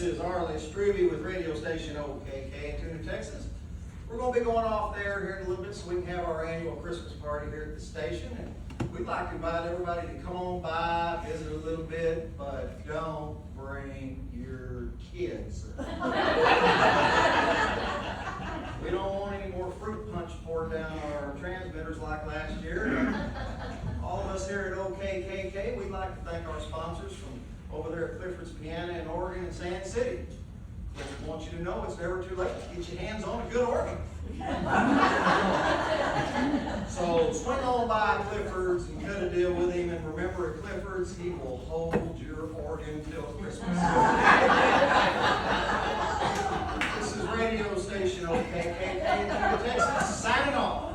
This is Arliss Struby with radio station OKK in Tuna, Texas. We're going to be going off there here in a little bit so we can have our annual Christmas party here at the station. And we'd like to invite everybody to come on by, visit a little bit, but don't bring your kids. We don't want any more fruit punch poured down our transmitters like last year. All of us here at OKKK, we'd like to thank our sponsors from over there at Clifford's Piano in Oregon and Sand City. Just want you to know it's never too late to get your hands on a good organ. So swing on by Clifford's and cut a deal with him, and remember at Clifford's, he will hold your organ till Christmas. This is radio station OKKK in Texas, signing off.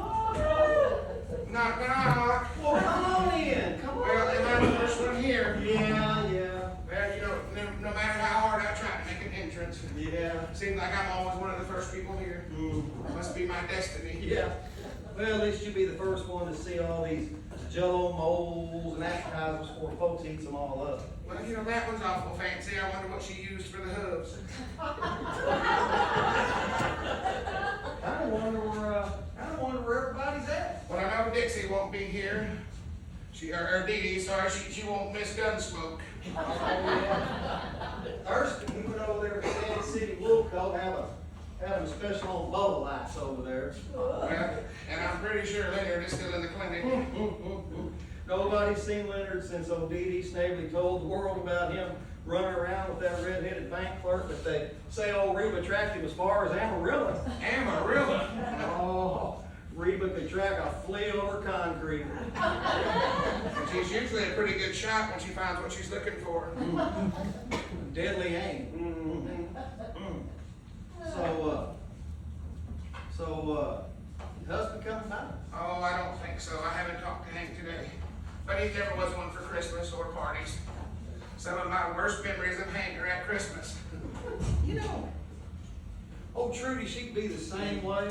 Knock, knock. Well, come on in. Come on. Well, am I the first one here? Yeah. Well, you know, no matter how hard I try to make an entrance, Yeah. seems like I'm always one of the first people here. Must be my destiny. Yeah. Well, at least you'll be the first one to see all these Jello molds and appetizers before folks eats them all up. Well, you know, that one's awful fancy. I wonder what she used for the hooves. I don't wonder where everybody's at. Well, I know Dixie won't be here. Or Dee Dee, sorry, she won't miss Gunsmoke. Thurston, we went over there to Sand City Woolco, having a special on bubble lights over there. Well, and I'm pretty sure Leonard is still in the clinic. Nobody's seen Leonard since old Dee Dee Snavely told the world about him running around with that red-headed bank clerk, but they say old Reba tracked him as far as Amarillo. Amarillo? Oh, Reba could track a flea over concrete. And she's usually a pretty good shot when she finds what she's looking for. Deadly aim. So, husband coming back? Oh, I don't think so. I haven't talked to Hank today. But he never was one for Christmas or parties. Some of my worst memories of Hank are at Christmas. You know, old Trudy, she'd be the same way.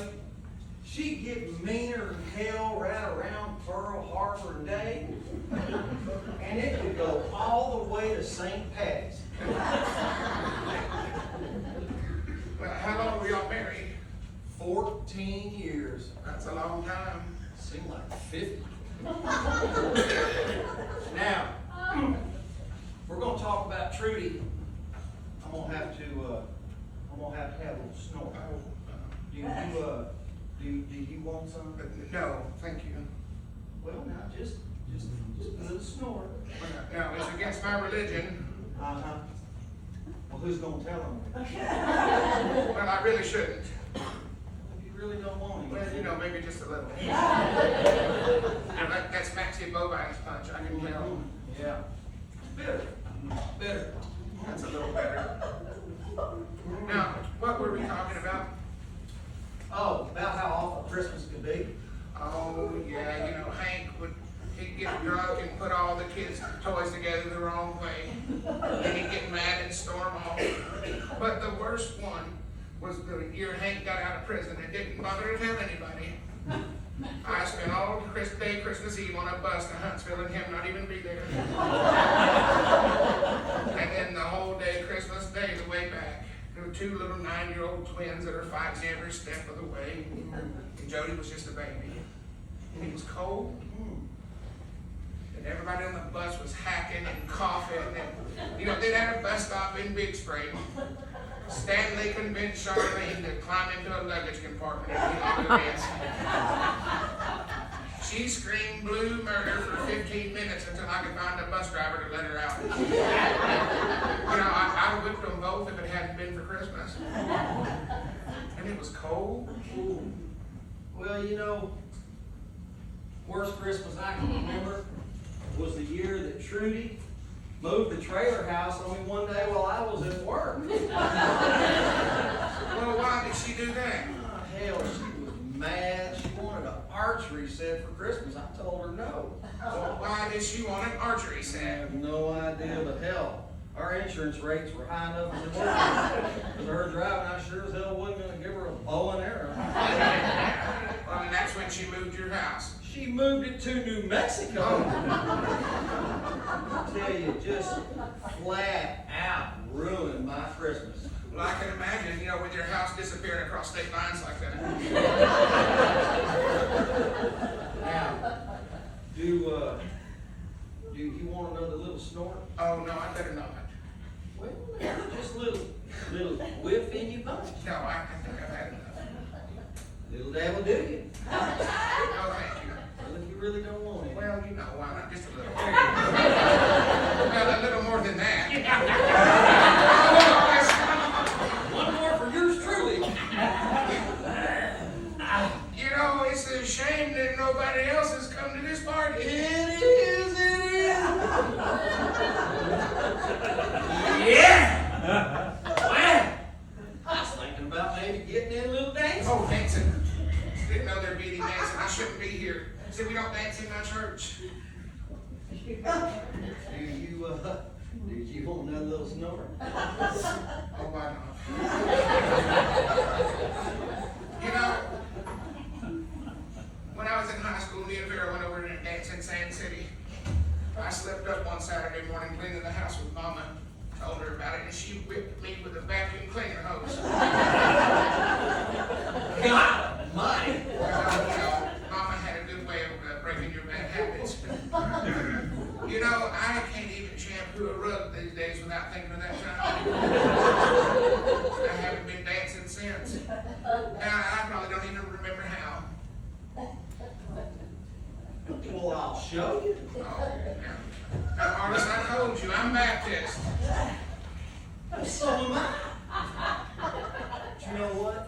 She'd get meaner than hell right around Pearl Harbor Day. And it could go all the way to St. Patty's. Well, how long were y'all married? 14 years. That's a long time. Seemed like 50. Now, we're going to talk about Trudy. I'm going to have to have a little snort. Do you want some? No, thank you. Well, now, just a little snort. No, it's against my religion. Uh-huh. Well, who's going to tell him? Well, I really shouldn't. If you really don't want him. Well, you know, maybe just a little. That's Maxie Bovine's punch, I can tell. Yeah. Bitter. That's a little better. Now, what were we talking about? Oh, about how awful Christmas could be. Oh, yeah, you know, he'd get drunk and put all the kids' toys together the wrong way. Then he'd get mad and storm off. But the worst one was the year Hank got out of prison and didn't bother to tell anybody. I spent all day Christmas Eve on a bus to Huntsville and him not even be there. And then the whole day, Christmas Day, the way back, there were two little 9-year-old twins that are fighting every step of the way. And Jody was just a baby. And it was cold. And everybody on the bus was hacking and coughing. And, you know, they'd had a bus stop in Big Spring. Stanley convinced Charlene to climb into a luggage compartment and get on the fence. She screamed blue murder for 15 minutes until I could find a bus driver to let her out. You know, I whipped them both if it hadn't been for Christmas. And it was cold. Well, you know, worst Christmas I can remember was the year that Trudy moved the trailer house on me one day while I was at work. Well, why did she do that? Oh, hell, she was mad. She wanted an archery set for Christmas. I told her no. Well, why did she want an archery I set? have no idea, but hell, our insurance rates were high enough as it was. With her driving, I sure as hell wasn't going to give her a bow and arrow. Well, and that's when she moved your house. She moved it to New Mexico. I tell you, just flat out ruined my Christmas. snort? Oh, no, I better not. Well, just a little whiff in your punch. No, I think I've had enough. Little dabble do you? No, thank you. Well, if you really don't want it. Well, you know, why not? Just a little. Well, a little more than that. One more for yours truly. You know, it's a shame that nobody else has come to this party. It is. Yeah! Well, I was thinking about maybe getting in a little dance. Oh, dancing. Didn't know there'd be any dancing. I shouldn't be here. See, we don't dance in my church. Do you want another little snort? Oh, why not? You know, when I was in high school, me and Vera went over to dance in Sand City. I slept up one Saturday morning cleaning the house with Mama. Told her about it, and she whipped me with a vacuum cleaner hose. God almighty! Well, you know, Mama had a good way of breaking your bad habits. You know, I can't even shampoo a rug these days without thinking of that time. I haven't been dancing since. I probably don't even remember how. Well, I'll show you. Oh, yeah. Now, Arliss, I told you, I'm Baptist. So am I. But you know what?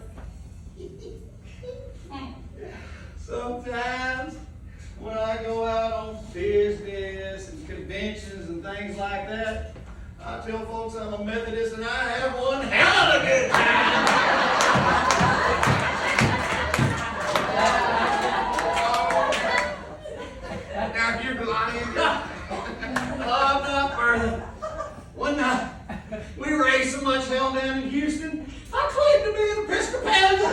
Sometimes when I go out on business and conventions and things like that, I tell folks I'm a Methodist and I have one hell of a good time. Now, if you're lying, I'm not further. One night, we raised so much hell down in Houston, I claimed to be an Episcopalian.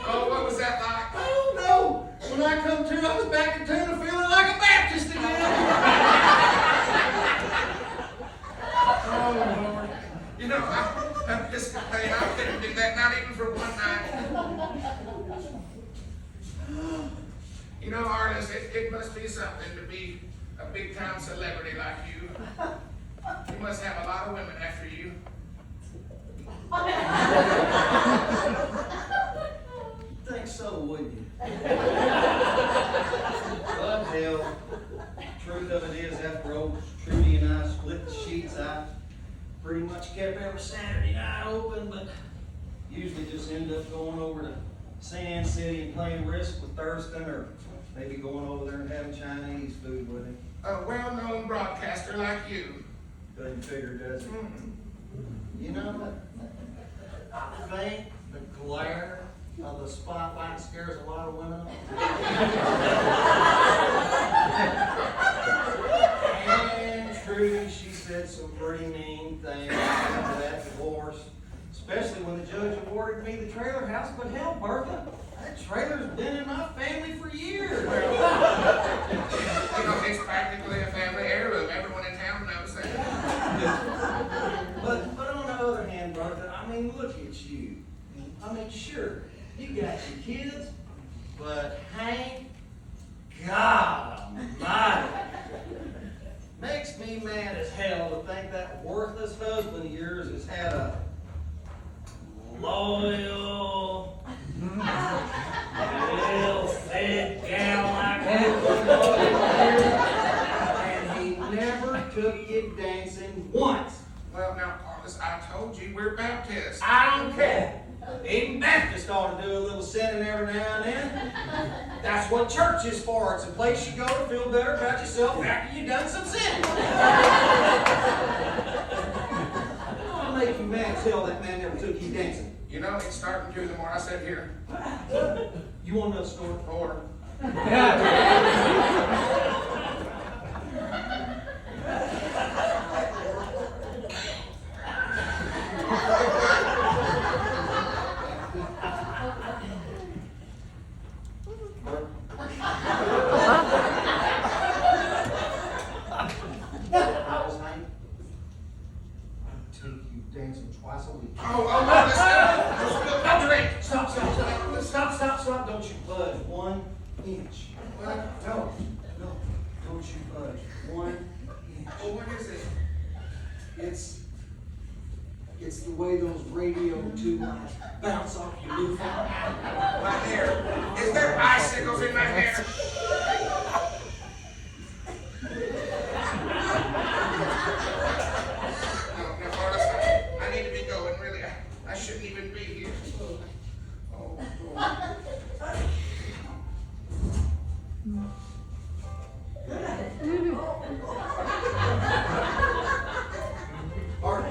oh, what was that like? I don't know. When I come to, I was back in Tuna feeling like a Baptist again. Oh, Lord. You know, I'm just gonna tell you, I couldn't do that, not even for one night. You know, Arliss, it must be something to be a big-time celebrity like you. You must have a lot of women after you. Think so, wouldn't you? But hell, truth of it is, after old Trudy and I split the sheets, I pretty much kept every Saturday night open, but usually just end up going over to Sand City and playing Risk with Thurston, or maybe going over there and having Chinese food with him. A well-known broadcaster like you. Doesn't figure, does it? You know, I think the glare of the spotlight scares a lot of women. And Trudy, she said some pretty mean things after that divorce, especially when the judge awarded me the trailer house. But hell, Bertha, that trailer's been in my family for years. You know, it's practically a family heirloom. Everyone in town knows that. But on the other hand, Bertha, I mean, look at you. I mean, sure, you got your kids, but Hank, God almighty, makes me mad as hell to think that worthless husband of yours has had a loyal, well-fed gal like that. And he never took you dancing once. Well, now, Arliss, I told you we're Baptists. I don't care. Even Baptists ought to do a little sinning every now and then. That's what church is for. It's a place you go to feel better about yourself after you've done some sinning. I'll make you mad as hell that man never took you dancing. You know, it's starting to the more I sit here. You want another story? Or, dancing twice a week. oh, Arliss, don't drink. Stop, don't you budge. inch. What? No, no, don't you budge. 1 inch. Oh, what is it? It's the way those radio tunes bounce off your new phone. My hair. Is there icicles in my hair? No, Artis, I need to be going, really. I shouldn't even be here. Oh, Lord. Art.